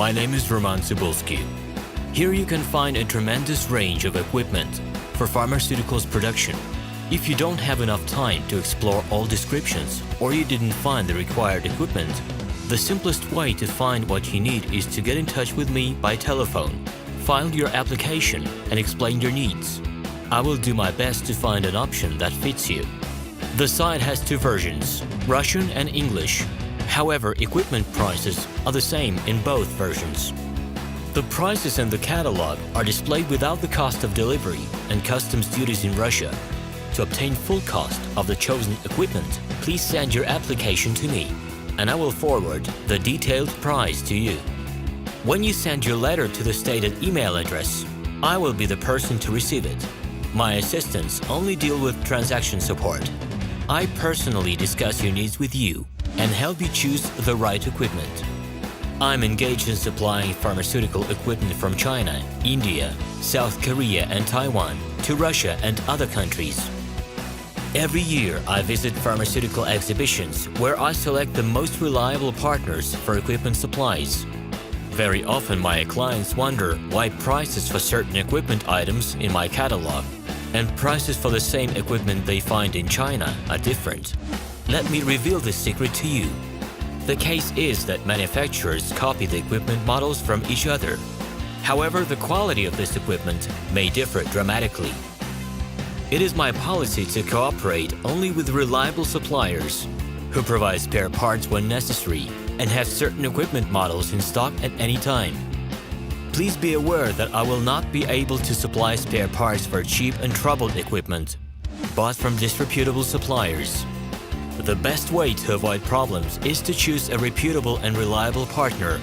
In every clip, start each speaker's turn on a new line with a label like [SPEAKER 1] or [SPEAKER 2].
[SPEAKER 1] My name is RomanTsibulsky. Here you can find a tremendous range of equipment for pharmaceuticals production. If you don't have enough time to explore all descriptions or you didn't find the required equipment, the simplest way to find what you need is to get in touch with me by telephone, file your application, and explain your needs. I will do my best to find an option that fits you. The site has two versions, Russian and English. However, equipment prices are the same in both versions. The prices in the catalog are displayed without the cost of delivery and customs duties in Russia. To obtain full cost of the chosen equipment, please send your application to me, and I will forward the detailed price to you. When you send your letter to the stated email address, I will be the person to receive it. My assistants only deal with transaction support. I personally discuss your needs with you and help you choose the right equipment. I'm engaged in supplying pharmaceutical equipment from China, India, South Korea and Taiwan to Russia and other countries. Every year, I visit pharmaceutical exhibitions where I select the most reliable partners for equipment supplies. Very often, my clients wonder why prices for certain equipment items in my catalog and prices for the same equipment they find in China are different. Let me reveal this secret to you. The case is that manufacturers copy the equipment models from each other. However, the quality of this equipment may differ dramatically. It is my policy to cooperate only with reliable suppliers who provide spare parts when necessary and have certain equipment models in stock at any time. Please be aware that I will not be able to supply spare parts for cheap and troubled equipment bought from disreputable suppliers. The best way to avoid problems is to choose a reputable and reliable partner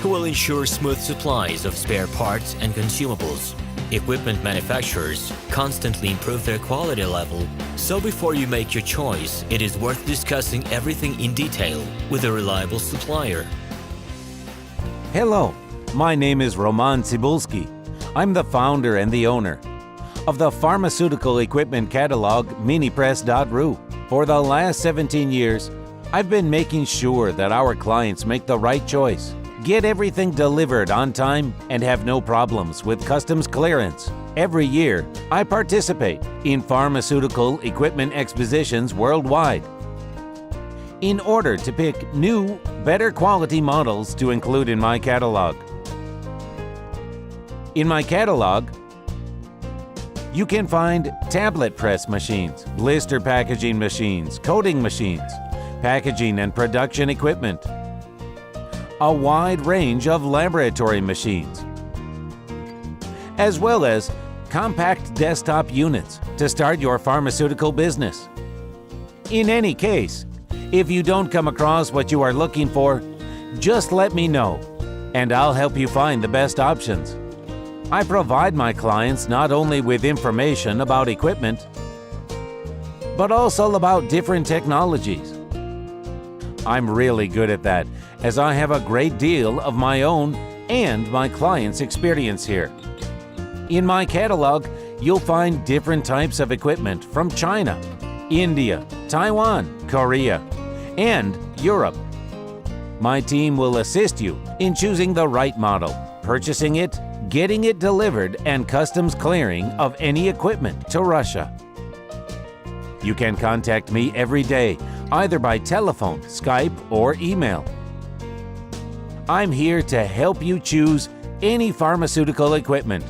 [SPEAKER 1] who will ensure smooth supplies of spare parts and consumables. Equipment manufacturers constantly improve their quality level, so before you make your choice, it is worth discussing everything in detail with a reliable supplier.
[SPEAKER 2] Hello, my name is RomanTsibulsky. I'm the founder and the owner of the pharmaceutical equipment catalog Minipress.ru. For the last 17 years, I've been making sure that our clients make the right choice, get everything delivered on time, and have no problems with customs clearance. Every year, I participate in pharmaceutical equipment expositions worldwide in order to pick new, better quality models to include in my catalog. In my catalog, you can find tablet press machines, blister packaging machines, coating machines, packaging and production equipment, a wide range of laboratory machines, as well as compact desktop units to start your pharmaceutical business. In any case, if you don't come across what you are looking for, just let me know, and I'll help you find the best options. I provide my clients not only with information about equipment, but also about different technologies. I'm really good at that, as I have a great deal of my own and my clients' experience here. In my catalog, you'll find different types of equipment from China, India, Taiwan, Korea, and Europe. My team will assist you in choosing the right model, purchasing it, getting it delivered, and customs clearing of any equipment to Russia. You can contact me every day, either by telephone, Skype, or email. I'm here to help you choose any pharmaceutical equipment,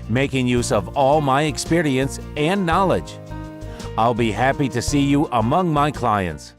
[SPEAKER 2] making use of all my experience and knowledge. I'll be happy to see you among my clients.